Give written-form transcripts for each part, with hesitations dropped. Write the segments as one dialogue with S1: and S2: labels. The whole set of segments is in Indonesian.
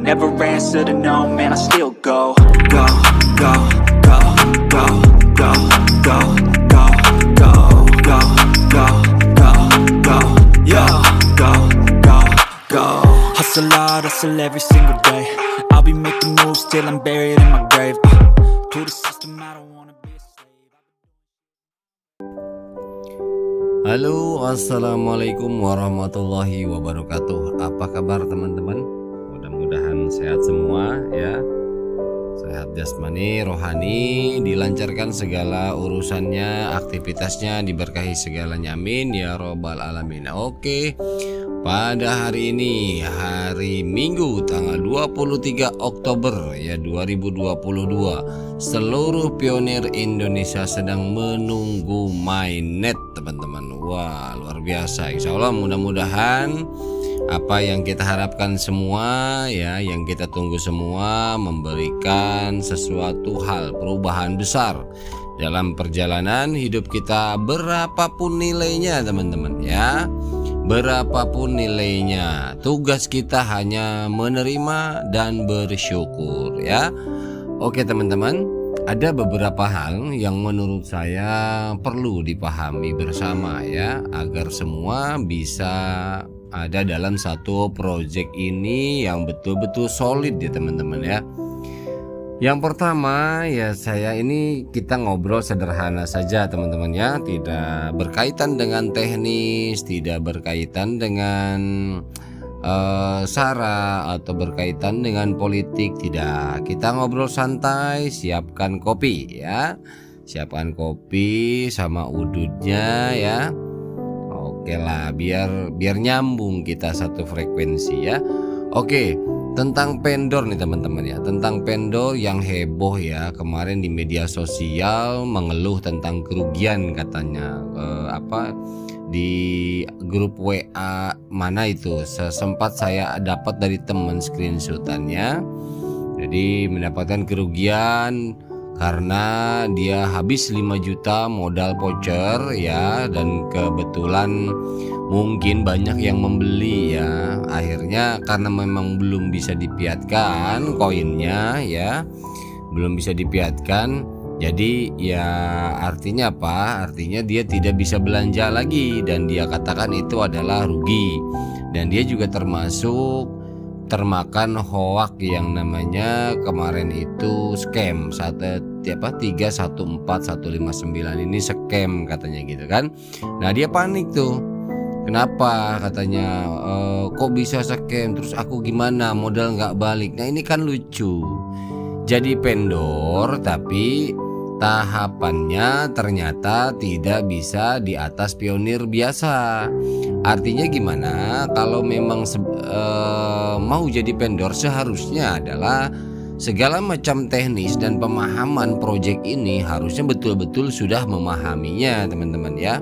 S1: never answer to no, man, I still go. Go, go, go, go, go, go, go, go, go, go, go, go, yo, go, go, go. Hustle hard, hustle every single day. I'll be making moves till I'm buried in my grave. To the system, I don't wanna be a slave.
S2: Halo, assalamualaikum warahmatullahi wabarakatuh. Apa kabar teman-teman? Mudah-mudahan sehat semua ya. Sehat jasmani, rohani, dilancarkan segala urusannya, aktivitasnya, diberkahi segalanya, amin ya robbal alamin. Oke, pada hari ini, hari Minggu tanggal 23 Oktober ya 2022, seluruh pionir Indonesia sedang menunggu mainnet teman-teman. Wah, luar biasa. Insya Allah mudah-mudahan apa yang kita harapkan semua ya, yang kita tunggu semua, memberikan sesuatu hal perubahan besar dalam perjalanan hidup kita, berapapun nilainya teman-teman ya. Berapapun nilainya, tugas kita hanya menerima dan bersyukur ya. Oke teman-teman, ada beberapa hal yang menurut saya perlu dipahami bersama ya, agar semua bisa ada dalam satu proyek ini yang betul-betul solid ya teman-teman ya. Yang pertama ya, kita ngobrol sederhana saja teman-teman ya, tidak berkaitan dengan teknis, tidak berkaitan dengan sara atau berkaitan dengan politik, tidak. Kita ngobrol santai, siapkan kopi ya, siapkan kopi sama udutnya ya. Oke lah, biar nyambung kita satu frekuensi ya. Oke, tentang pendor nih teman-teman ya, tentang pendor yang heboh ya kemarin di media sosial, mengeluh tentang kerugian katanya, di grup WA mana itu, sempat saya dapat dari teman screenshotannya. Jadi mendapatkan kerugian karena dia habis 5 juta modal voucher ya, dan kebetulan mungkin banyak yang membeli ya. Akhirnya karena memang belum bisa dipiatkan koinnya ya, belum bisa dipiatkan, jadi ya artinya apa? Artinya dia tidak bisa belanja lagi, dan dia katakan itu adalah rugi. Dan dia juga termakan hoak yang namanya kemarin itu scam 314159 ini scam katanya gitu kan. Nah dia panik tuh. Kenapa katanya, kok bisa scam, terus aku gimana, modal nggak balik. Nah ini kan lucu, jadi pendor tapi tahapannya ternyata tidak bisa di atas pionir biasa. Artinya gimana? Kalau memang mau jadi pendor, seharusnya adalah segala macam teknis dan pemahaman proyek ini harusnya betul-betul sudah memahaminya teman-teman ya.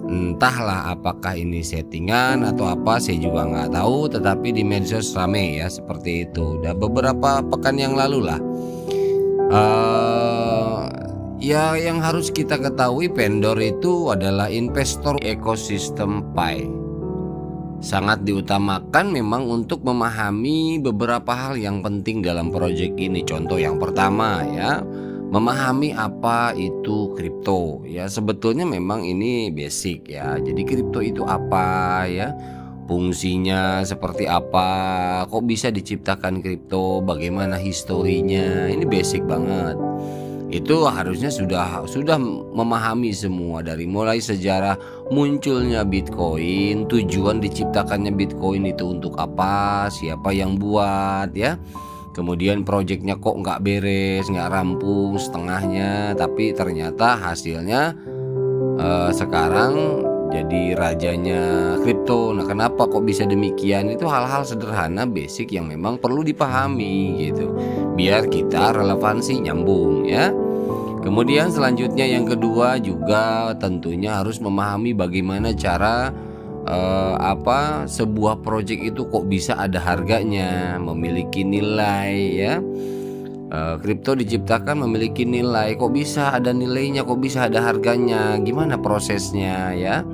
S2: Entahlah apakah ini settingan atau apa, saya juga nggak tahu, tetapi di medsos rame ya seperti itu. Udah beberapa pekan yang lalu lah. Ya yang harus kita ketahui, vendor itu adalah investor ekosistem Pi. Sangat diutamakan memang untuk memahami beberapa hal yang penting dalam proyek ini. Contoh yang pertama ya, memahami apa itu kripto ya. Sebetulnya memang ini basic ya. Jadi kripto itu apa ya, fungsinya seperti apa, kok bisa diciptakan kripto, bagaimana historinya, ini basic banget. Itu harusnya sudah memahami semua, dari mulai sejarah munculnya Bitcoin, tujuan diciptakannya Bitcoin itu untuk apa, siapa yang buat ya. Kemudian proyeknya kok nggak beres, nggak rampung setengahnya, tapi ternyata hasilnya sekarang jadi rajanya kripto. Nah kenapa kok bisa demikian? Itu hal-hal sederhana basic yang memang perlu dipahami gitu, biar kita relevansi nyambung ya. Kemudian selanjutnya yang kedua juga tentunya harus memahami bagaimana cara sebuah proyek itu kok bisa ada harganya, memiliki nilai ya. Kripto diciptakan memiliki nilai, kok bisa ada nilainya, kok bisa ada harganya, gimana prosesnya ya.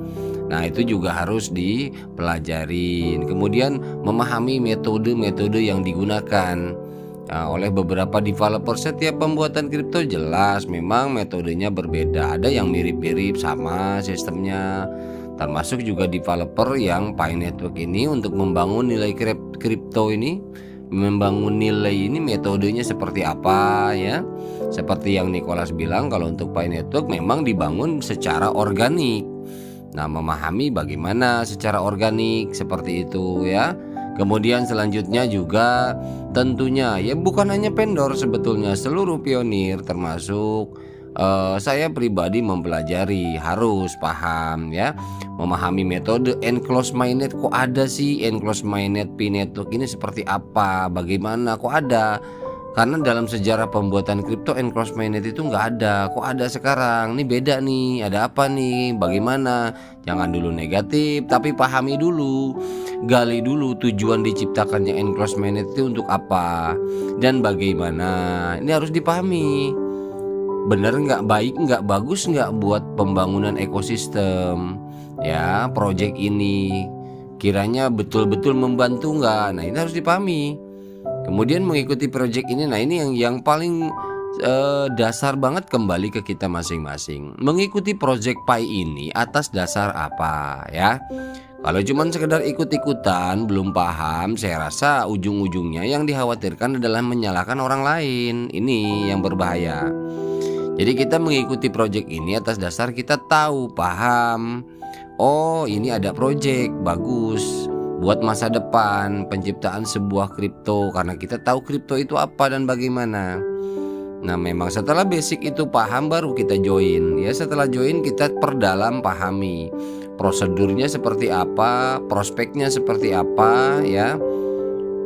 S2: Nah, itu juga harus dipelajarin. Kemudian memahami metode-metode yang digunakan oleh beberapa developer. Setiap pembuatan kripto jelas memang metodenya berbeda. Ada yang mirip-mirip sama sistemnya. Termasuk juga developer yang Pi Network ini untuk membangun nilai kripto ini, membangun nilai ini metodenya seperti apa ya. Seperti yang Nicholas bilang, kalau untuk Pi Network memang dibangun secara organik. Nah, memahami bagaimana secara organik seperti itu ya. Kemudian selanjutnya juga tentunya ya bukan hanya vendor, sebetulnya seluruh pionir termasuk saya pribadi mempelajari, harus paham ya, memahami metode enclosed mainnet. Kok ada sih enclosed mainnet Pi Network ini, seperti apa, bagaimana kok ada? Karena dalam sejarah pembuatan kripto enclosed mainnet itu nggak ada, kok ada sekarang? Ini beda nih, ada apa nih? Bagaimana? Jangan dulu negatif, tapi pahami dulu, gali dulu tujuan diciptakannya enclosed mainnet itu untuk apa dan bagaimana. Ini harus dipahami. Bener nggak, baik nggak, bagus nggak buat pembangunan ekosistem ya project ini, kiranya betul-betul membantu nggak. Nah, ini harus dipahami. Kemudian mengikuti project ini, nah ini yang paling dasar banget, kembali ke kita masing-masing. Mengikuti project Pi ini atas dasar apa ya? Kalau cuma sekedar ikut-ikutan belum paham, saya rasa ujung-ujungnya yang dikhawatirkan adalah menyalahkan orang lain. Ini yang berbahaya. Jadi kita mengikuti project ini atas dasar kita tahu, paham. Oh, ini ada project bagus buat masa depan penciptaan sebuah kripto, karena kita tahu kripto itu apa dan bagaimana. Nah, memang setelah basic itu paham, baru kita join ya. Setelah join kita perdalam, pahami prosedurnya seperti apa, prospeknya seperti apa ya,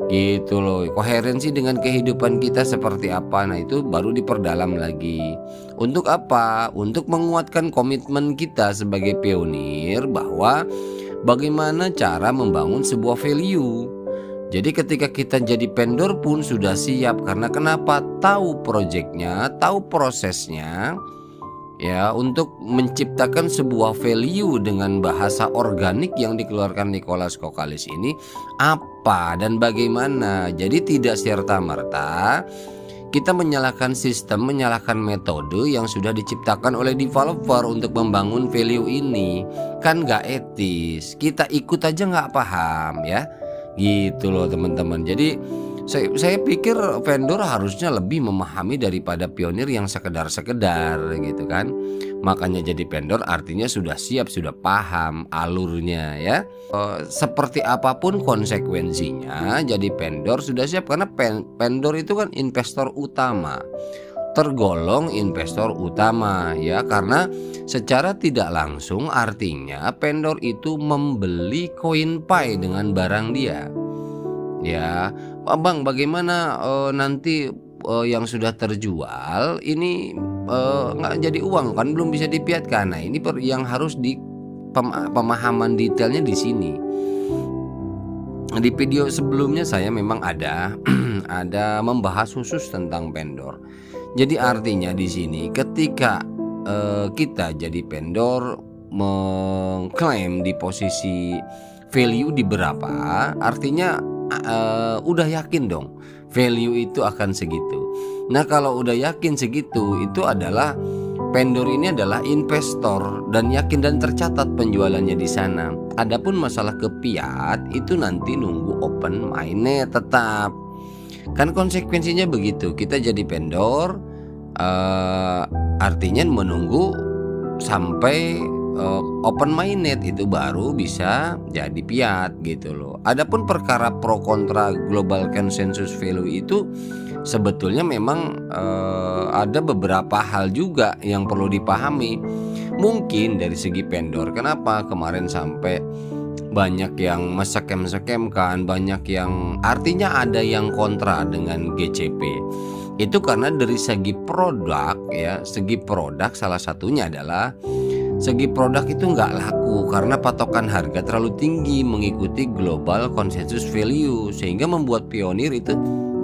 S2: gitu loh. Koherensi dengan kehidupan kita seperti apa. Nah, itu baru diperdalam lagi. Untuk apa? Untuk menguatkan komitmen kita sebagai pionir bahwa bagaimana cara membangun sebuah value. Jadi ketika kita jadi vendor pun sudah siap, karena kenapa? Tahu projectnya, tahu prosesnya ya, untuk menciptakan sebuah value dengan bahasa organik yang dikeluarkan Nicholas Kokalis ini apa dan bagaimana. Jadi tidak serta-merta kita menyalahkan sistem, menyalahkan metode yang sudah diciptakan oleh developer untuk membangun value ini. Kan gak etis, kita ikut aja gak paham ya, gitu loh teman-teman. Jadi saya pikir vendor harusnya lebih memahami daripada pionir yang sekedar-sekedar gitu kan. Makanya jadi vendor artinya sudah siap, sudah paham alurnya ya. Seperti apapun konsekuensinya, jadi vendor sudah siap, karena vendor itu kan investor utama, tergolong investor utama ya, karena secara tidak langsung artinya vendor itu membeli koin Pi dengan barang dia. Ya, Bang, bagaimana nanti yang sudah terjual ini nggak jadi uang kan, belum bisa dipiatkan. Nah, ini yang harus di pemahaman detailnya di sini. Di video sebelumnya saya memang ada ada membahas khusus tentang vendor. Jadi artinya di sini ketika kita jadi vendor mengklaim di posisi value di berapa, artinya udah yakin dong value itu akan segitu. Nah, kalau udah yakin segitu, itu adalah vendor ini adalah investor dan yakin dan tercatat penjualannya di sana. Adapun masalah ke fiat itu nanti nunggu open mainnet tetap. Kan konsekuensinya begitu. Kita jadi vendor artinya menunggu sampai open mainnet itu baru bisa jadi fiat gitu loh. Adapun perkara pro kontra global consensus value itu sebetulnya memang ada beberapa hal juga yang perlu dipahami. Mungkin dari segi vendor, kenapa kemarin sampai banyak yang mesekem-sekemkan, banyak yang artinya ada yang kontra dengan GCP. Itu karena dari segi produk ya, segi produk salah satunya adalah segi produk itu nggak laku karena patokan harga terlalu tinggi mengikuti global consensus value, sehingga membuat pionir itu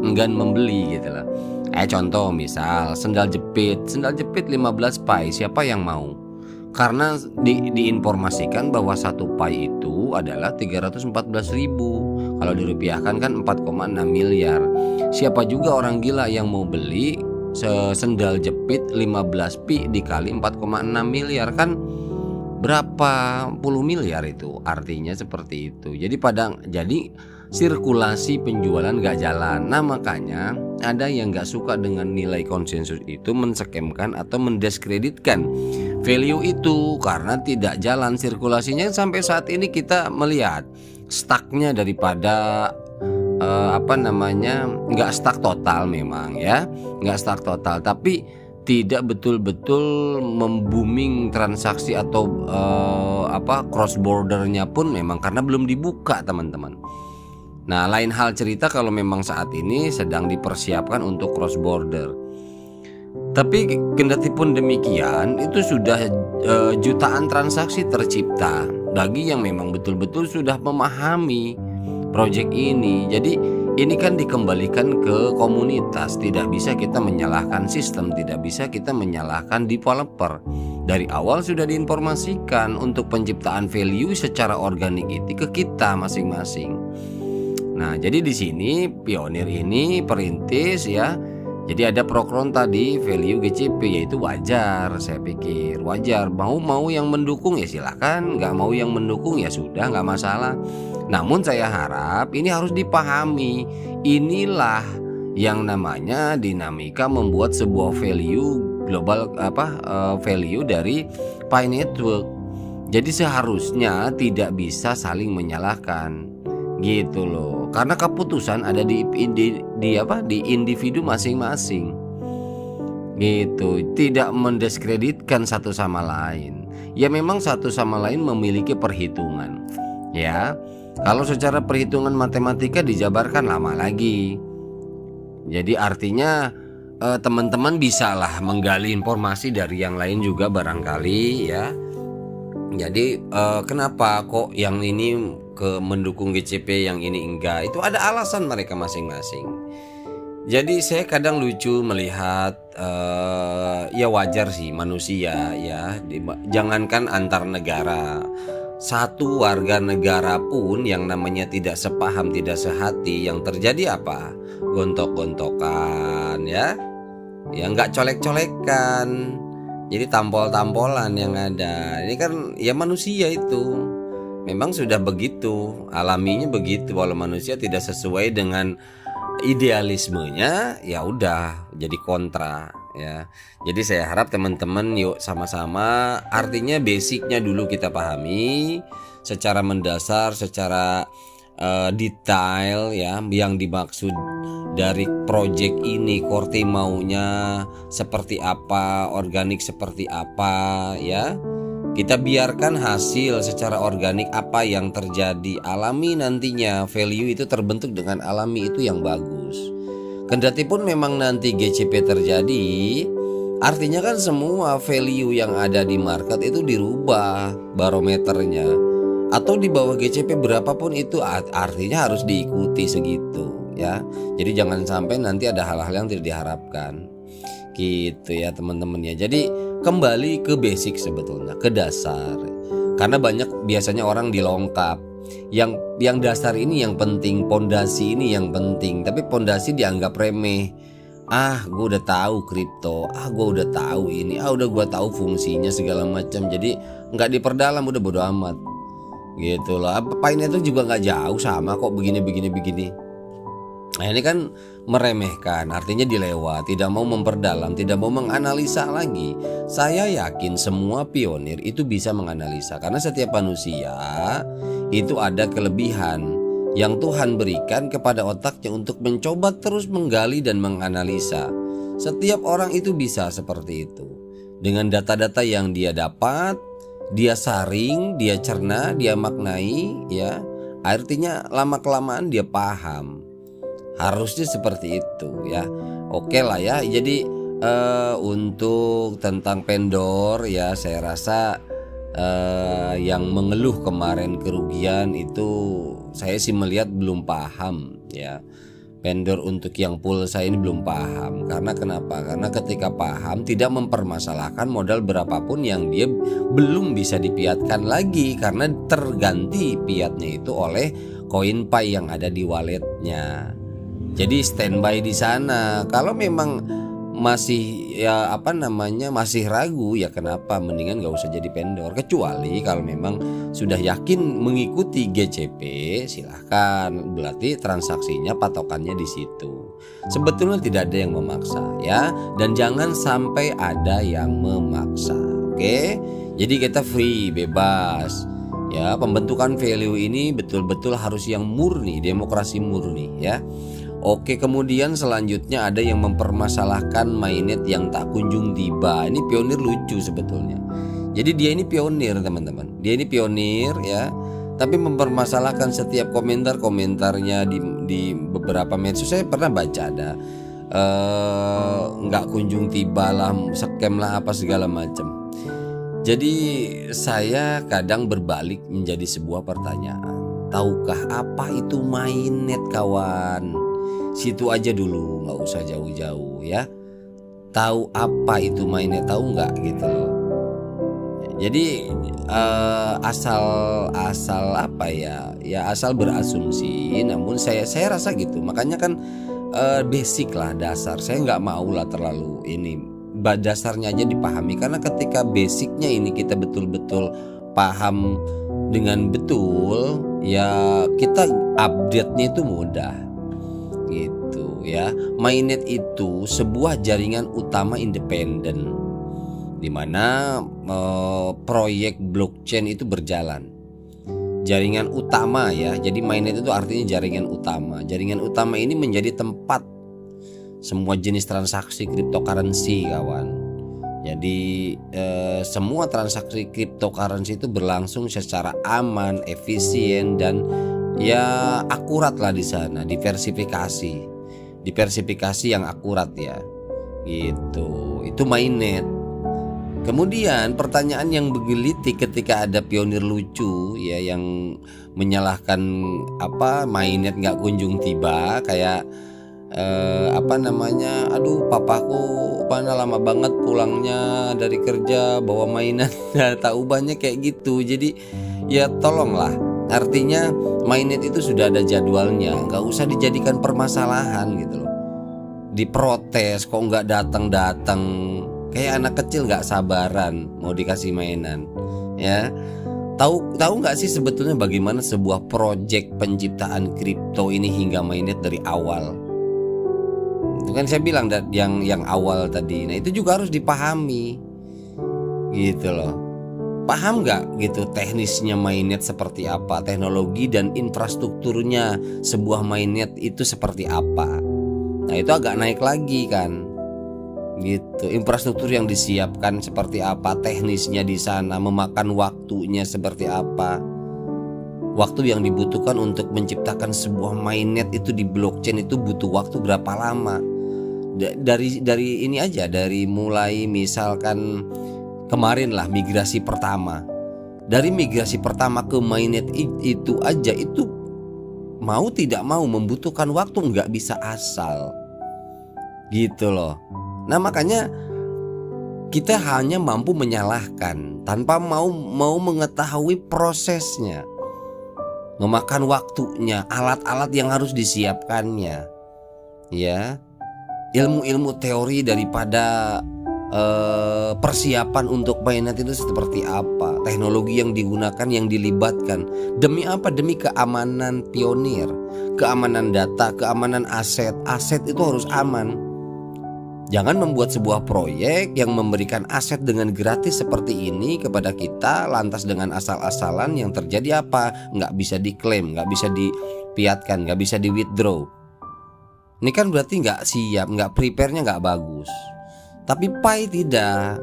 S2: enggan membeli gitu lah. Contoh misal sendal jepit 15 Pi, siapa yang mau? karena diinformasikan bahwa satu pai itu adalah 314.000. Kalau dirupiahkan kan 4,6 miliar. Siapa juga orang gila yang mau beli sendal jepit 15 pi dikali 4,6 miliar, kan berapa puluh miliar itu, artinya seperti itu. Jadi sirkulasi penjualan gak jalan. Nah makanya ada yang gak suka dengan nilai konsensus itu, menskemkan atau mendiskreditkan value itu karena tidak jalan sirkulasinya. Sampai saat ini kita melihat stucknya daripada nggak stuck total memang ya, nggak stuck total, tapi tidak betul-betul membooming transaksi atau cross bordernya pun memang karena belum dibuka teman-teman. Nah lain hal cerita kalau memang saat ini sedang dipersiapkan untuk cross border. Tapi kendati pun demikian, itu sudah jutaan transaksi tercipta bagi yang memang betul-betul sudah memahami proyek ini. Jadi ini kan dikembalikan ke komunitas. Tidak bisa kita menyalahkan sistem, tidak bisa kita menyalahkan developer. Dari awal sudah diinformasikan untuk penciptaan value secara organik itu ke kita masing-masing. Nah, jadi di sini pionir ini perintis ya. Jadi ada prokron tadi value GCP, yaitu wajar, saya pikir wajar. Mau yang mendukung ya silakan, nggak mau yang mendukung ya sudah, nggak masalah. Namun saya harap ini harus dipahami. Inilah yang namanya dinamika membuat sebuah value global value dari Pi Network. Jadi seharusnya tidak bisa saling menyalahkan gitu loh, karena keputusan ada di individu masing-masing gitu, tidak mendiskreditkan satu sama lain. Ya memang satu sama lain memiliki perhitungan ya. Kalau secara perhitungan matematika dijabarkan lama lagi. Jadi artinya teman-teman bisalah menggali informasi dari yang lain juga barangkali ya. Jadi kenapa kok yang ini mendukung GCP, yang ini enggak? Itu ada alasan mereka masing-masing. Jadi saya kadang lucu melihat ya wajar sih manusia ya. Jangankan antar negara, satu warga negara pun yang namanya tidak sepaham, tidak sehati, yang terjadi apa? Gontok-gontokan ya. Ya nggak colek-colekan. Jadi tampol-tampolan yang ada. Ini kan ya manusia itu memang sudah begitu, alaminya begitu. Kalau manusia tidak sesuai dengan idealismenya, ya udah jadi kontra ya. Jadi saya harap teman-teman yuk sama-sama, artinya basicnya dulu kita pahami secara mendasar, secara detail ya, yang dimaksud dari project ini, Korte maunya seperti apa, organik seperti apa ya. Kita biarkan hasil secara organik apa yang terjadi, alami nantinya value itu terbentuk dengan alami, itu yang bagus. Kendati pun memang nanti GCP terjadi, artinya kan semua value yang ada di market itu dirubah barometernya, atau di bawah GCP berapapun itu artinya harus diikuti segitu ya. Jadi jangan sampai nanti ada hal-hal yang tidak diharapkan gitu ya teman-teman ya. Jadi kembali ke basic sebetulnya, ke dasar. Karena banyak biasanya orang dilongkap. Yang dasar ini yang penting, pondasi ini yang penting, tapi pondasi dianggap remeh. Gue udah tahu kripto, gue udah tahu ini, udah gue tahu fungsinya segala macam. Jadi nggak diperdalam, udah bodo amat. Gitu loh. Pi Network juga nggak jauh sama kok, begini. Nah ini kan meremehkan, artinya dilewat, tidak mau memperdalam, tidak mau menganalisa lagi. Saya yakin semua pionir itu bisa menganalisa, karena setiap manusia itu ada kelebihan yang Tuhan berikan kepada otaknya untuk mencoba terus menggali dan menganalisa. Setiap orang itu bisa seperti itu. Dengan data-data yang dia dapat, dia saring, dia cerna, dia maknai ya. Artinya lama-kelamaan dia paham. Harusnya seperti itu ya. Oke lah ya. Jadi untuk tentang vendor ya, saya rasa yang mengeluh kemarin kerugian itu saya sih melihat belum paham ya. Vendor untuk yang pulsa ini belum paham. Karena kenapa? Karena ketika paham tidak mempermasalahkan modal berapapun yang dia belum bisa dipiatkan lagi, karena terganti piatnya itu oleh CoinPay yang ada di walletnya. Jadi standby di sana. Kalau memang masih masih ragu, ya kenapa, mendingan gak usah jadi vendor. Kecuali kalau memang sudah yakin mengikuti GCP, silahkan, berarti transaksinya patokannya di situ. Sebetulnya tidak ada yang memaksa ya, dan jangan sampai ada yang memaksa. Oke, jadi kita free, bebas ya. Pembentukan value ini betul-betul harus yang murni, demokrasi murni ya. Oke, kemudian selanjutnya ada yang mempermasalahkan mainnet yang tak kunjung tiba. Ini pionir lucu sebetulnya. Jadi dia ini pionir, teman-teman. Dia ini pionir ya, tapi mempermasalahkan setiap komentarnya di beberapa medsos. Saya pernah baca ada nggak kunjung tiba lah, scam lah, apa segala macam. Jadi saya kadang berbalik menjadi sebuah pertanyaan. Tahukah apa itu mainnet, kawan? Situ aja dulu, nggak usah jauh-jauh ya. Tahu apa itu mainnet, tahu nggak gitu loh. Jadi asal apa ya asal berasumsi. Namun saya rasa gitu. Makanya kan basic lah, dasar. Saya nggak mau lah terlalu ini. Dasarnya aja dipahami, karena ketika basicnya ini kita betul-betul paham dengan betul, ya kita update-nya itu mudah. Gitu ya. Mainnet itu sebuah jaringan utama independen di mana proyek blockchain itu berjalan. Jaringan utama ya. Jadi mainnet itu artinya jaringan utama. Jaringan utama ini menjadi tempat semua jenis transaksi cryptocurrency, kawan. Jadi semua transaksi cryptocurrency itu berlangsung secara aman, efisien, dan ya akurat lah di sana, diversifikasi yang akurat ya, gitu. Itu mainnet. Kemudian pertanyaan yang menggelitik ketika ada pionir lucu ya yang menyalahkan mainnet nggak kunjung tiba, kayak aduh papaku lama banget pulangnya dari kerja bawa mainan. Tak ubahnya kayak gitu. Jadi ya tolonglah. Artinya mainnet itu sudah ada jadwalnya, nggak usah dijadikan permasalahan gitu loh. Diprotes kok nggak datang, kayak anak kecil nggak sabaran mau dikasih mainan ya. Tahu nggak sih sebetulnya bagaimana sebuah proyek penciptaan kripto ini hingga mainnet dari awal? Itu kan saya bilang yang awal tadi. Nah itu juga harus dipahami gitu loh. Paham nggak gitu teknisnya mainnet seperti apa, teknologi dan infrastrukturnya sebuah mainnet itu seperti apa. Nah itu agak naik lagi kan, gitu. Infrastruktur yang disiapkan seperti apa, teknisnya di sana, memakan waktunya seperti apa. Waktu yang dibutuhkan untuk menciptakan sebuah mainnet itu di blockchain itu butuh waktu berapa lama? Dari ini aja, dari mulai misalkan kemarin lah migrasi pertama. Dari migrasi pertama ke mainnet itu aja itu mau tidak mau membutuhkan waktu, nggak bisa asal. Gitu loh. Nah makanya kita hanya mampu menyalahkan tanpa mau mengetahui prosesnya. Memakan waktunya, alat-alat yang harus disiapkannya. Ya. Ilmu-ilmu teori daripada persiapan untuk mainnet itu seperti apa, teknologi yang digunakan, yang dilibatkan, demi apa? Demi keamanan pionir, keamanan data, keamanan aset itu harus aman. Jangan membuat sebuah proyek yang memberikan aset dengan gratis seperti ini kepada kita, lantas dengan asal-asalan yang terjadi apa? Nggak bisa diklaim, nggak bisa dipiatkan, nggak bisa di withdraw. Ini kan berarti nggak siap, nggak prepare-nya nggak bagus. Tapi Pi tidak.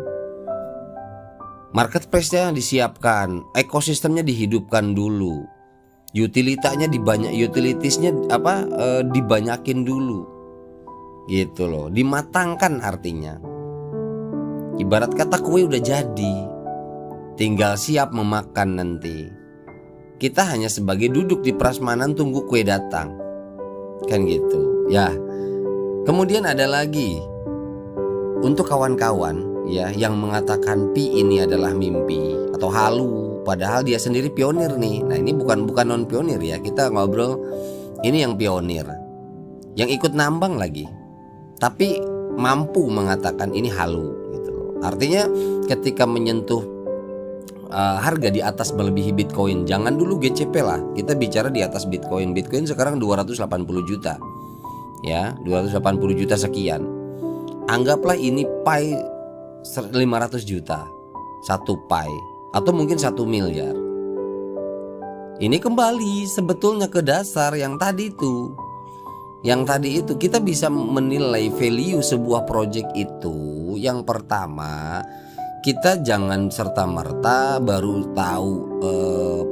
S2: Marketplace-nya disiapkan, ekosistemnya dihidupkan dulu, utilitiesnya dibanyakin dulu, gitu loh, dimatangkan artinya. Ibarat kata kue udah jadi, tinggal siap memakan nanti. Kita hanya sebagai duduk di prasmanan tunggu kue datang, kan gitu. Ya. Kemudian ada lagi untuk kawan-kawan ya yang mengatakan pi ini adalah mimpi atau halu, padahal dia sendiri pionir nih. Nah, ini bukan non pionir ya. Kita ngobrol ini yang pionir, yang ikut nambang lagi, tapi mampu mengatakan ini halu gitu loh. Artinya ketika menyentuh harga di atas melebihi Bitcoin, jangan dulu GCP lah, kita bicara di atas Bitcoin. Bitcoin sekarang 280 juta ya, 280 juta sekian. Anggaplah ini pi 500 juta, satu pi, atau mungkin 1 miliar. Ini kembali sebetulnya ke dasar yang tadi itu. Yang tadi itu kita bisa menilai value sebuah project itu. Yang pertama, kita jangan serta-merta baru tahu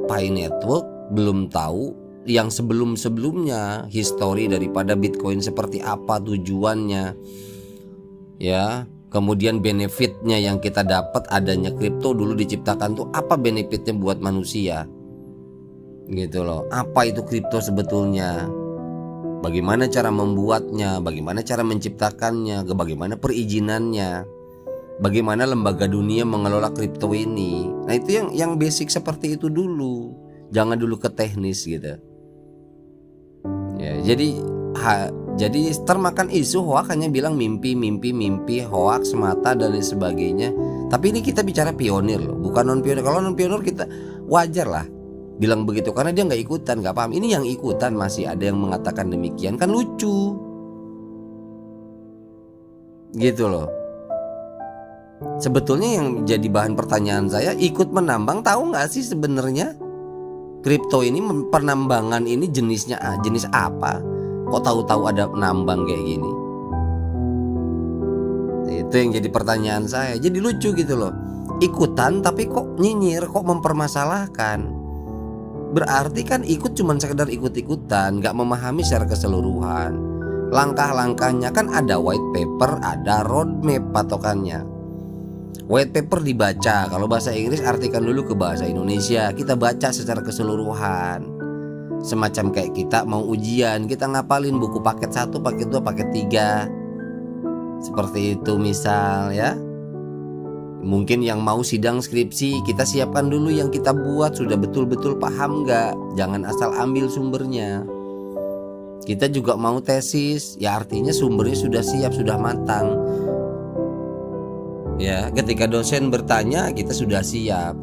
S2: Pi Network, belum tahu yang sebelum-sebelumnya, history daripada Bitcoin seperti apa, tujuannya. Ya, kemudian benefitnya yang kita dapat adanya kripto dulu diciptakan tuh apa benefitnya buat manusia. Gitu loh. Apa itu kripto sebetulnya? Bagaimana cara membuatnya, bagaimana cara menciptakannya, bagaimana perizinannya. Bagaimana lembaga dunia mengelola kripto ini. Nah, itu yang basic seperti itu dulu. Jangan dulu ke teknis gitu. Ya, jadi termakan isu hoax, hanya bilang mimpi, hoax semata dan lain sebagainya. Tapi ini kita bicara pionir loh, bukan non pionir. Kalau non pionir kita wajar lah bilang begitu karena dia nggak ikutan, nggak paham. Ini yang ikutan masih ada yang mengatakan demikian, kan lucu. Gitu loh. Sebetulnya yang jadi bahan pertanyaan saya, ikut menambang, tahu nggak sih sebenarnya kripto ini, penambangan ini jenis apa? Kok tahu-tahu ada nambang kayak gini? Itu yang jadi pertanyaan saya. Jadi lucu gitu loh. Ikutan tapi kok nyinyir, kok mempermasalahkan. Berarti kan ikut cuman sekedar ikut-ikutan, nggak memahami secara keseluruhan. Langkah-langkahnya kan ada white paper, ada roadmap patokannya. White paper dibaca, kalau bahasa Inggris artikan dulu ke bahasa Indonesia. Kita baca secara keseluruhan. Semacam kayak kita mau ujian, kita ngapalin buku paket 1, paket 2, paket 3. Seperti itu misal ya. Mungkin yang mau sidang skripsi, kita siapkan dulu yang kita buat sudah betul-betul paham gak. Jangan asal ambil sumbernya. Kita juga mau tesis, ya artinya sumbernya sudah siap, sudah matang. Ya, ketika dosen bertanya kita sudah siap.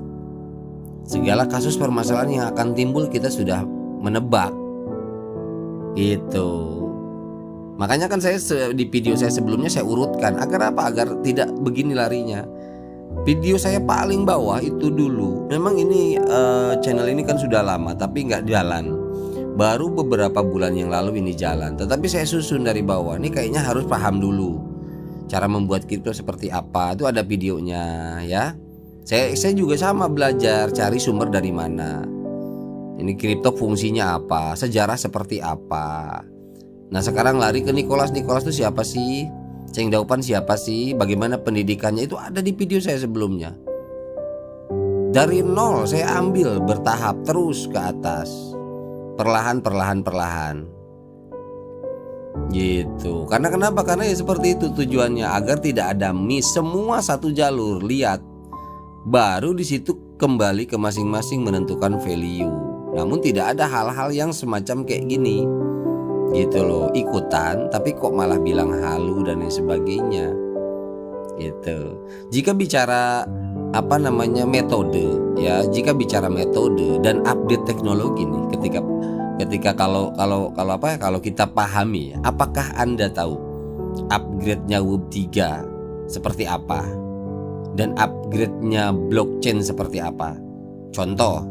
S2: Segala kasus permasalahan yang akan timbul kita sudah menebak. Itu. Makanya kan saya di video saya sebelumnya saya urutkan agar apa? Agar tidak begini larinya. Video saya paling bawah itu dulu. Memang ini channel ini kan sudah lama tapi nggak jalan. Baru beberapa bulan yang lalu ini jalan. Tetapi saya susun dari bawah. Ini kayaknya harus paham dulu cara membuat kripto seperti apa, itu ada videonya ya. Saya juga sama belajar cari sumber dari mana. Ini kripto fungsinya apa, sejarah seperti apa. Nah sekarang lari ke Nicholas itu siapa sih? Cheng Daopan siapa sih? Bagaimana pendidikannya, itu ada di video saya sebelumnya. Dari nol saya ambil bertahap terus ke atas, perlahan. Gitu. Karena kenapa? Karena ya seperti itu tujuannya, agar tidak ada miss, semua satu jalur. Lihat, baru di situ kembali ke masing-masing menentukan value. Namun tidak ada hal-hal yang semacam kayak gini. Gitu loh, ikutan tapi kok malah bilang halu dan lain sebagainya. Gitu. Jika bicara metode ya, jika bicara metode dan update teknologi nih, ketika kalau kita pahami ya, apakah Anda tahu upgrade-nya Web 3 seperti apa dan upgrade-nya blockchain seperti apa? Contoh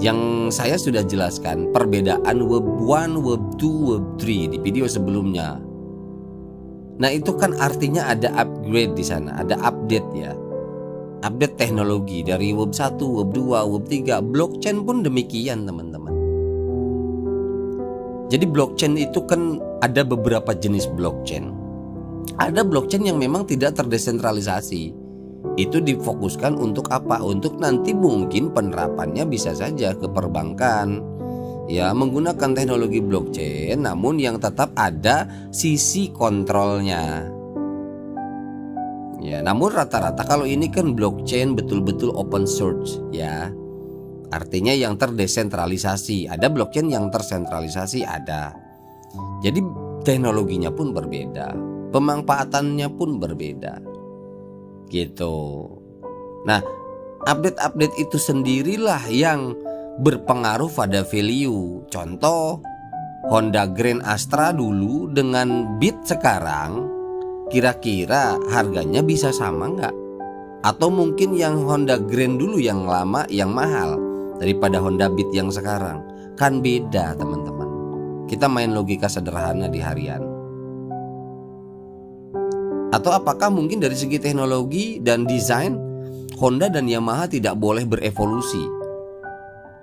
S2: yang saya sudah jelaskan perbedaan Web 1, Web 2, Web 3 di video sebelumnya. Nah, itu kan artinya ada upgrade di sana, ada update ya. Update teknologi dari Web 1, Web 2, Web 3, blockchain pun demikian, teman-teman. Jadi blockchain itu kan ada beberapa jenis blockchain. Ada blockchain yang memang tidak terdesentralisasi. Itu difokuskan untuk apa? Untuk nanti mungkin penerapannya bisa saja ke perbankan, ya menggunakan teknologi blockchain, namun yang tetap ada sisi kontrolnya. Ya, namun rata-rata kalau ini kan blockchain betul-betul open source ya. Artinya yang terdesentralisasi. Ada blockchain yang tersentralisasi ada. Jadi teknologinya pun berbeda, pemanfaatannya pun berbeda. Gitu. Nah, update-update itu sendirilah yang berpengaruh pada value. Contoh, Honda Grand Astra dulu dengan Beat sekarang, kira-kira harganya bisa sama nggak? Atau mungkin yang Honda Grand dulu yang lama yang mahal daripada Honda Beat yang sekarang? Kan beda teman-teman. Kita main logika sederhana di harian. Atau apakah mungkin dari segi teknologi dan desain Honda dan Yamaha tidak boleh berevolusi?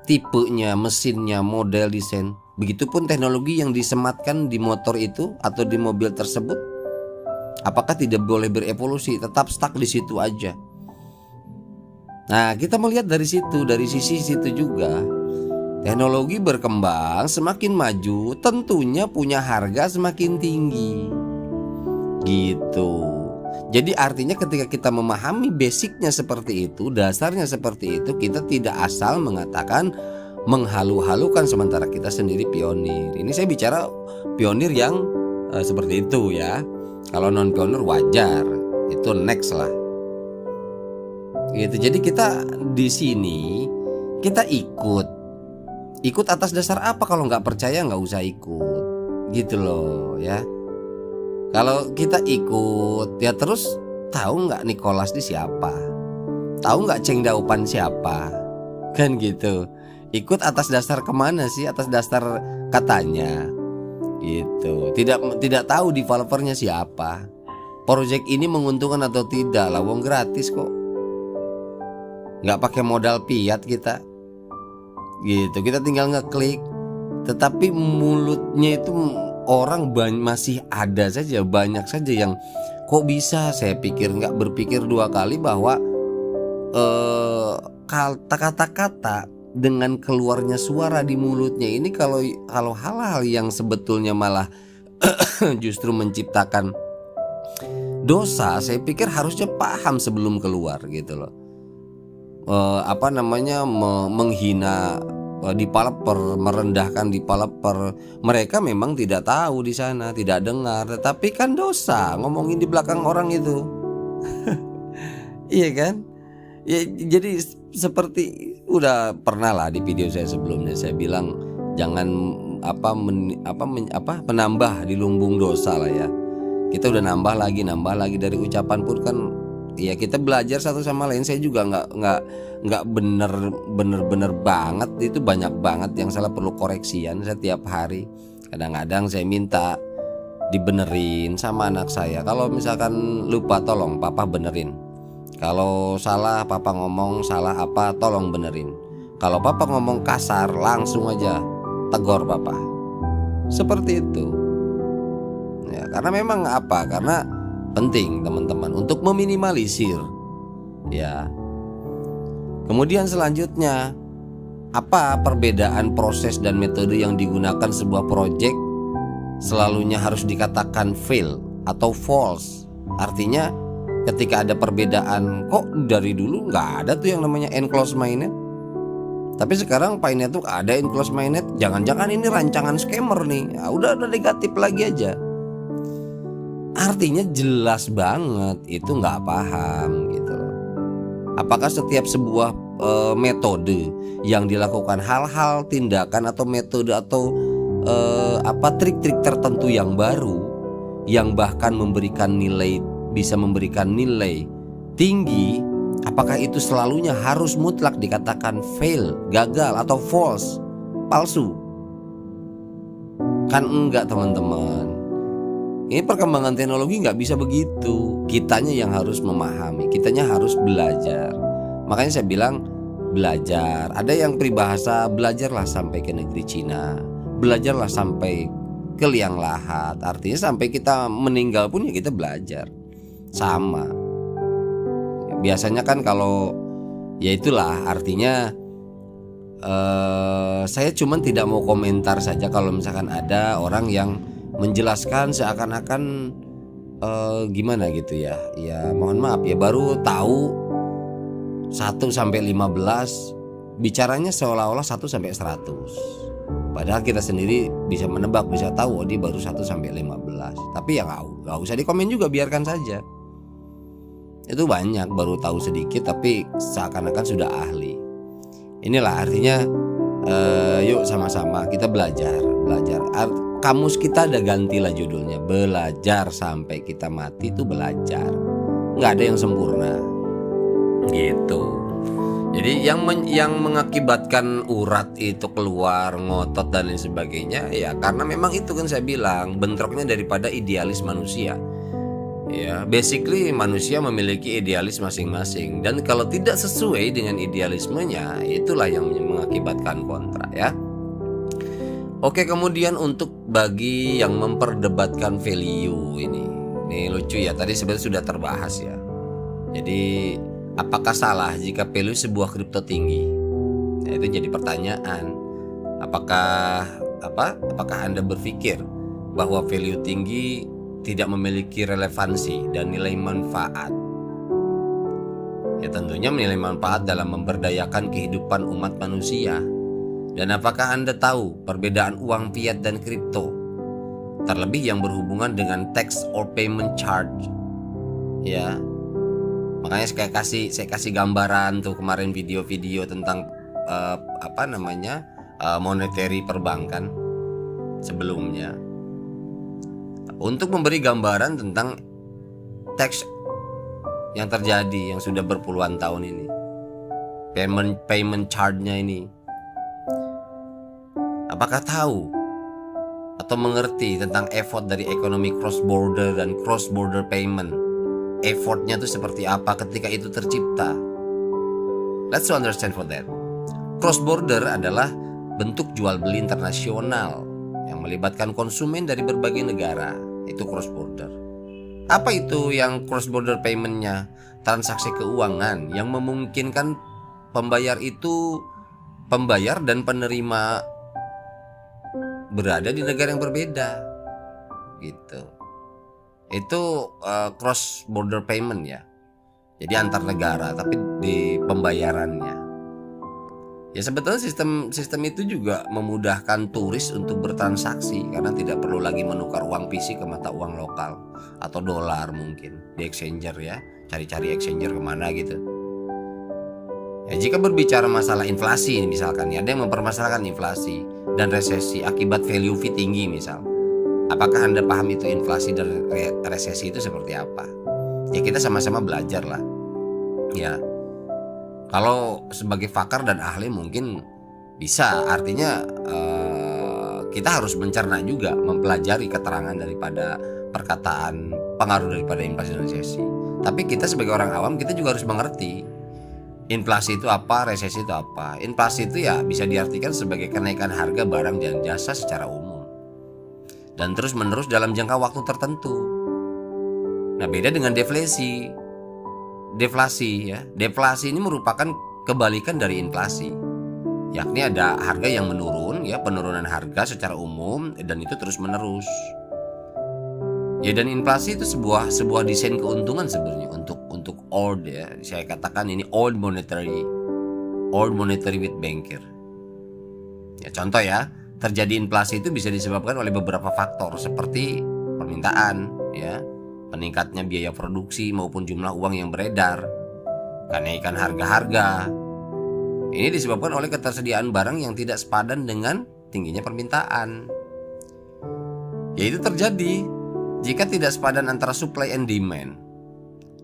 S2: Tipenya, mesinnya, model desain, begitupun teknologi yang disematkan di motor itu atau di mobil tersebut, apakah tidak boleh berevolusi, tetap stuck di situ aja? Nah, kita melihat dari situ, dari sisi situ juga. Teknologi berkembang, semakin maju, tentunya punya harga semakin tinggi. Gitu. Jadi artinya ketika kita memahami basicnya seperti itu, dasarnya seperti itu, kita tidak asal mengatakan menghalu-halukan sementara kita sendiri pionir. Ini saya bicara pionir yang seperti itu ya. Kalau non pionir wajar, itu next lah. Gitu. Jadi kita di sini kita ikut atas dasar apa? Kalau nggak percaya nggak usah ikut, gitu loh ya. Kalau kita ikut ya terus tahu nggak Nicholas di siapa? Tahu nggak Cheng Daopan siapa? Kan gitu. Ikut atas dasar kemana sih? Atas dasar katanya. Gitu. Tidak tahu developernya siapa. Project ini menguntungkan atau tidak lah, wong gratis kok. Nggak pakai modal fiat kita. Gitu. Kita tinggal ngeklik. Tetapi mulutnya itu orang masih ada saja, banyak saja yang kok bisa. Saya pikir nggak berpikir dua kali bahwa kata-kata dengan keluarnya suara di mulutnya ini kalau hal-hal yang sebetulnya malah justru menciptakan dosa, saya pikir harusnya paham sebelum keluar gitu loh. Menghina developer, merendahkan developer. Mereka memang tidak tahu di sana, tidak dengar, tetapi kan dosa ngomongin di belakang orang itu. Iya kan? Ya, jadi seperti udah pernah lah di video saya sebelumnya saya bilang jangan menambah di lumbung dosa lah ya. Kita udah nambah lagi dari ucapan pun kan. Ya kita belajar satu sama lain. Saya juga nggak bener banget, itu banyak banget yang salah, perlu koreksian setiap hari. Kadang-kadang saya minta dibenerin sama anak saya. Kalau misalkan lupa tolong papa benerin. Kalau salah papa ngomong salah apa tolong benerin. Kalau papa ngomong kasar langsung aja tegur papa. Seperti itu. Ya karena memang karena penting teman-teman untuk meminimalisir ya. Kemudian selanjutnya, apa perbedaan proses dan metode yang digunakan sebuah project selalunya harus dikatakan fail atau false? Artinya ketika ada perbedaan, kok dari dulu nggak ada tuh yang namanya enclosed mainnet, tapi sekarang mainnet tuh ada enclosed mainnet. Jangan-jangan ini rancangan scammer nih. Ya, udah negatif lagi aja. Artinya jelas banget itu nggak paham gitu loh. Apakah setiap sebuah metode yang dilakukan, hal-hal, tindakan atau metode atau trik-trik tertentu yang baru, yang bahkan bisa memberikan nilai tinggi, apakah itu selalunya harus mutlak dikatakan fail, gagal atau false, palsu? Kan enggak teman-teman. Ini perkembangan teknologi nggak bisa begitu. Kitanya yang harus memahami, kitanya harus belajar. Makanya saya bilang belajar. Ada yang peribahasa belajarlah sampai ke negeri Cina, belajarlah sampai ke liang lahat. Artinya sampai kita meninggal pun ya kita belajar. Sama. Biasanya kan kalau ya itulah artinya saya cuman tidak mau komentar saja kalau misalkan ada orang yang menjelaskan seakan-akan gimana gitu ya. Ya mohon maaf ya, baru tahu 1 sampai 15 bicaranya seolah-olah 1 sampai 100. Padahal kita sendiri bisa menebak, bisa tahu dia baru 1 sampai 15. Tapi ya nggak usah dikomen juga, biarkan saja. Itu banyak baru tahu sedikit tapi seakan-akan sudah ahli. Inilah artinya yuk sama-sama kita belajar. Kamus kita ada, gantilah judulnya, belajar sampai kita mati itu belajar. Nggak ada yang sempurna gitu. Jadi yang mengakibatkan urat itu keluar, ngotot dan lain sebagainya ya karena memang itu kan saya bilang bentroknya daripada idealis manusia. Ya, basically manusia memiliki idealis masing-masing dan kalau tidak sesuai dengan idealismenya itulah yang mengakibatkan kontra ya. Oke, kemudian untuk bagi yang memperdebatkan value ini lucu ya, tadi sebenarnya sudah terbahas ya. Jadi apakah salah jika value sebuah kripto tinggi? Nah, itu jadi pertanyaan. Apakah Anda berpikir bahwa value tinggi tidak memiliki relevansi dan nilai manfaat? Ya tentunya nilai manfaat dalam memberdayakan kehidupan umat manusia. Dan apakah Anda tahu perbedaan uang fiat dan kripto? Terlebih yang berhubungan dengan tax or payment charge. Ya. Makanya saya kasih gambaran tuh kemarin video-video tentang monetary perbankan sebelumnya. Untuk memberi gambaran tentang tax yang terjadi yang sudah berpuluhan tahun ini. Payment charge-nya ini. Apakah tahu atau mengerti tentang effort dari ekonomi cross border dan cross border payment? Effortnya itu seperti apa ketika itu tercipta? Let's understand for that. Cross border adalah bentuk jual beli internasional yang melibatkan konsumen dari berbagai negara. Itu cross border. Apa itu yang cross border paymentnya? Transaksi keuangan yang memungkinkan pembayar dan penerima berada di negara yang berbeda gitu. Itu cross border payment ya. Jadi antar negara tapi di pembayarannya. Ya sebetulnya sistem itu juga memudahkan turis untuk bertransaksi karena tidak perlu lagi menukar uang fisik ke mata uang lokal atau dolar mungkin di exchanger ya. Cari-cari exchanger kemana gitu. Ya, jika berbicara masalah inflasi misalkan ya, ada yang mempermasalahkan inflasi dan resesi akibat value fee tinggi misal. Apakah Anda paham itu inflasi dan resesi itu seperti apa? Ya kita sama-sama belajar lah. Ya. Kalau sebagai pakar dan ahli mungkin bisa, artinya kita harus mencerna juga, mempelajari keterangan daripada perkataan pengaruh daripada inflasi dan resesi. Tapi kita sebagai orang awam kita juga harus mengerti inflasi itu apa, resesi itu apa. Inflasi itu ya bisa diartikan sebagai kenaikan harga barang dan jasa secara umum dan terus menerus dalam jangka waktu tertentu. Nah beda dengan deflasi ya. Deflasi ini merupakan kebalikan dari inflasi, yakni ada harga yang menurun ya, penurunan harga secara umum dan itu terus menerus. Ya dan inflasi itu sebuah desain keuntungan sebenarnya untuk old ya. Saya katakan ini old monetary with banker. Ya contoh ya, terjadi inflasi itu bisa disebabkan oleh beberapa faktor seperti permintaan ya, meningkatnya biaya produksi maupun jumlah uang yang beredar, kenaikan harga-harga. Ini disebabkan oleh ketersediaan barang yang tidak sepadan dengan tingginya permintaan. Yaitu terjadi jika tidak sepadan antara supply and demand.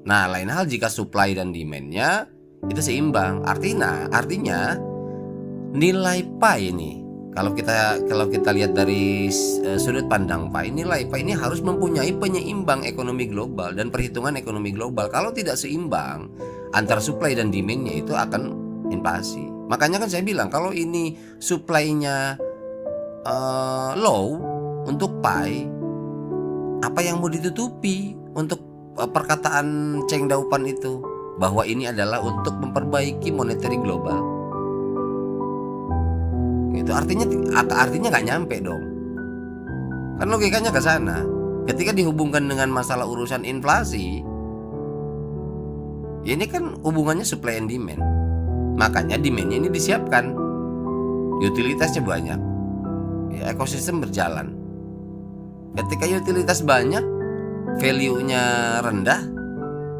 S2: Nah, lain hal jika supply dan demand-nya itu seimbang. Artinya nilai pi ini, kalau kita lihat dari sudut pandang pi, nilai pi ini harus mempunyai penyeimbang ekonomi global dan perhitungan ekonomi global. Kalau tidak seimbang antara supply dan demand-nya itu akan inflasi. Makanya kan saya bilang kalau ini supply-nya low untuk pi, apa yang mau ditutupi untuk perkataan Cheng Daupan itu bahwa ini adalah untuk memperbaiki monetary global. itu artinya nggak nyampe dong. Kan logikanya ke sana. Ketika dihubungkan dengan masalah urusan inflasi, ya ini kan hubungannya supply and demand. Makanya demandnya ini disiapkan, utilitasnya banyak, ya, ekosistem berjalan. Ketika utilitas banyak, value-nya rendah,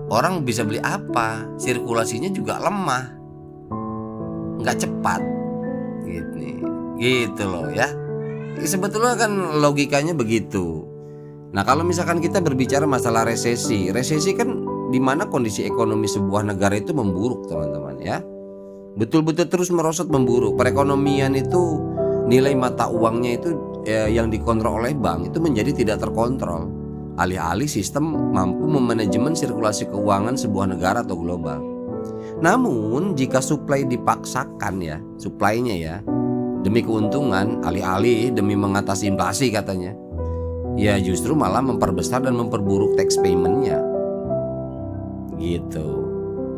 S2: orang bisa beli apa? Sirkulasinya juga lemah, nggak cepat, gitu loh ya. Sebetulnya kan logikanya begitu. Nah kalau misalkan kita berbicara masalah resesi kan dimana kondisi ekonomi sebuah negara itu memburuk teman-teman ya. Betul-betul terus merosot memburuk. Perekonomian itu nilai mata uangnya itu yang dikontrol oleh bank itu menjadi tidak terkontrol. Alih-alih sistem mampu memanajemen sirkulasi keuangan sebuah negara atau global. Namun jika supply dipaksakan ya, supply-nya ya, demi keuntungan, alih-alih demi mengatasi inflasi katanya, ya justru malah memperbesar dan memperburuk tax payment-nya. Gitu.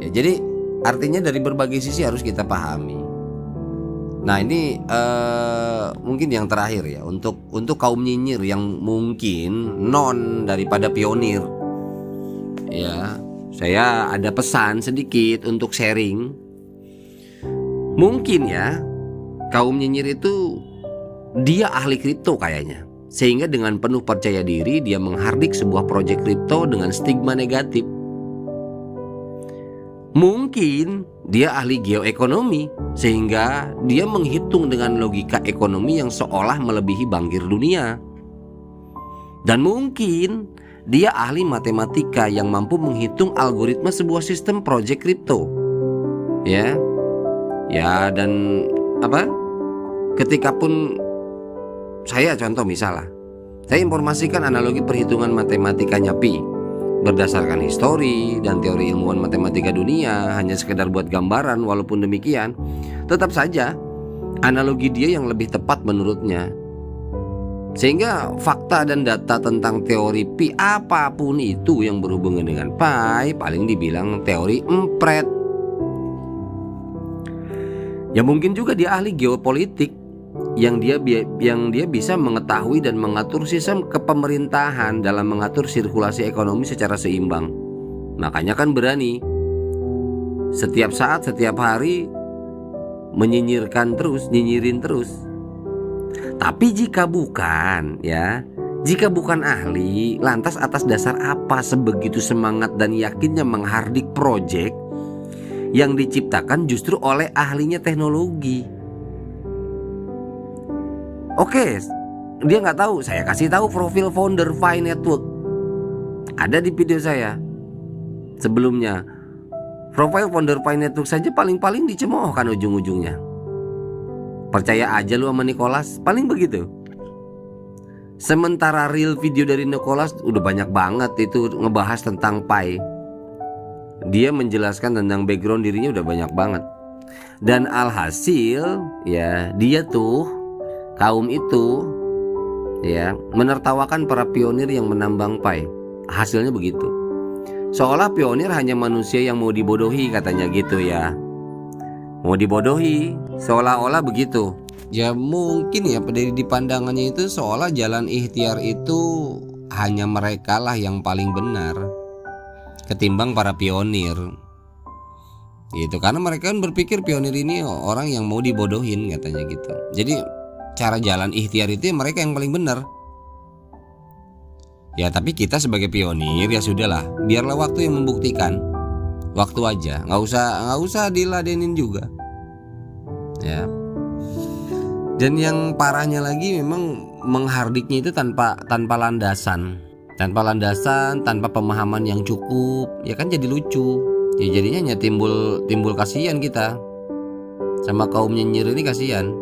S2: Ya jadi artinya dari berbagai sisi harus kita pahami. Nah ini mungkin yang terakhir ya, untuk kaum nyinyir yang mungkin non daripada pionir. Ya, saya ada pesan sedikit untuk sharing. Mungkin ya kaum nyinyir itu dia ahli kripto kayaknya, sehingga dengan penuh percaya diri dia menghardik sebuah proyek kripto dengan stigma negatif. Mungkin dia ahli geoekonomi, sehingga dia menghitung dengan logika ekonomi yang seolah melebihi bankir dunia. Dan mungkin dia ahli matematika yang mampu menghitung algoritma sebuah sistem proyek kripto. Ya, dan ketika pun saya contoh misalnya, saya informasikan analogi perhitungan matematikanya Pi berdasarkan histori dan teori ilmuwan matematika dunia hanya sekedar buat gambaran. Walaupun demikian, tetap saja analogi dia yang lebih tepat menurutnya. Sehingga fakta dan data tentang teori Pi apapun itu yang berhubungan dengan Pi paling dibilang teori empret. Ya mungkin juga dia ahli geopolitik yang dia bisa mengetahui dan mengatur sistem kepemerintahan dalam mengatur sirkulasi ekonomi secara seimbang. Makanya kan berani setiap saat, setiap hari nyinyirin terus. Tapi jika bukan ahli, lantas atas dasar apa sebegitu semangat dan yakinnya menghardik proyek yang diciptakan justru oleh ahlinya teknologi? Oke, dia nggak tahu. Saya kasih tahu profil founder Pi Network. Ada di video saya sebelumnya. Profil founder Pi Network saja paling-paling dicemoohkan ujung-ujungnya. Percaya aja lu sama Nicholas, paling begitu. Sementara real video dari Nicholas udah banyak banget itu ngebahas tentang Pi. Dia menjelaskan tentang background dirinya udah banyak banget. Dan alhasil ya dia tuh kaum itu ya menertawakan para pionir yang menambang Pi. Hasilnya begitu. Seolah pionir hanya manusia yang mau dibodohi katanya gitu ya. Mau dibodohi, seolah-olah begitu. Ya mungkin ya dari pandangannya itu seolah jalan ikhtiar itu hanya mereka lah yang paling benar ketimbang para pionir. Gitu, karena mereka kan berpikir pionir ini orang yang mau dibodohin katanya gitu. Jadi cara jalan ikhtiar itu ya mereka yang paling benar. Ya tapi kita sebagai pionir ya sudahlah, biarlah waktu yang membuktikan. Waktu aja, nggak usah diladenin juga. Ya. Dan yang parahnya lagi memang menghardiknya itu tanpa landasan, tanpa pemahaman yang cukup. Ya kan jadi lucu. Ya jadinya timbul kasihan kita sama kaum nyinyir ini, kasihan.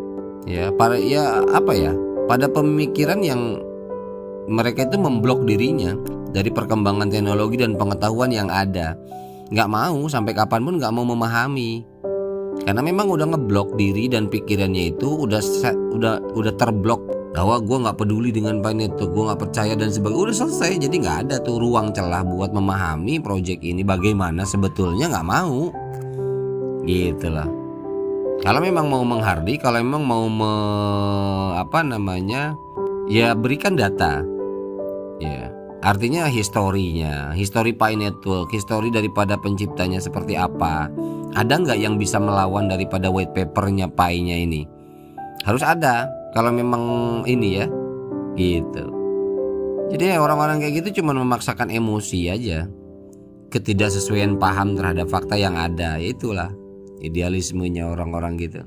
S2: Ya pada pemikiran yang mereka itu memblok dirinya dari perkembangan teknologi dan pengetahuan yang ada. Nggak mau, sampai kapanpun nggak mau memahami, karena memang udah ngeblok diri dan pikirannya itu udah terblok bahwa gue nggak peduli dengan Pi Network, gue nggak percaya dan sebagainya. Udah selesai, jadi nggak ada tuh ruang celah buat memahami proyek ini bagaimana sebetulnya, nggak mau gitu lah. Kalau memang mau menghardi, kalau memang mau ya berikan data. Ya, artinya historinya, history Pi Network, history daripada penciptanya seperti apa. Ada nggak yang bisa melawan daripada white papernya Pi-nya ini? Harus ada. Kalau memang ini ya, gitu. Jadi orang-orang kayak gitu cuma memaksakan emosi aja, ketidaksesuaian paham terhadap fakta yang ada. Ya itulah idealismenya orang-orang gitu.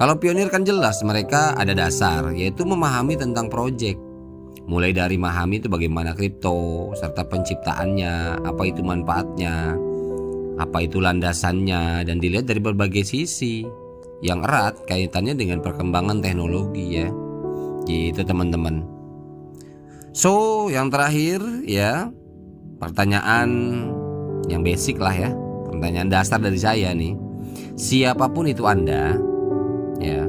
S2: Kalau pionir kan jelas mereka ada dasar, yaitu memahami tentang proyek. Mulai dari memahami itu bagaimana kripto, serta penciptaannya, apa itu manfaatnya, apa itu landasannya, dan dilihat dari berbagai sisi yang erat kaitannya dengan perkembangan teknologi ya. Gitu teman-teman. So, yang terakhir ya, pertanyaan yang basic lah ya, pertanyaan dasar dari saya nih. Siapapun itu Anda, ya,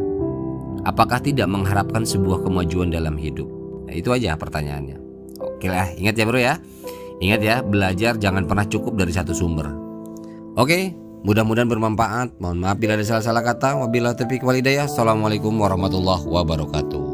S2: apakah tidak mengharapkan sebuah kemajuan dalam hidup? Nah, itu aja pertanyaannya. Oke lah, ingat ya bro ya. Ingat ya, belajar jangan pernah cukup dari satu sumber. Oke, mudah-mudahan bermanfaat. Mohon maaf bila ada salah-salah kata. Wabillahi taufiq wal hidayah. Assalamualaikum warahmatullahi wabarakatuh.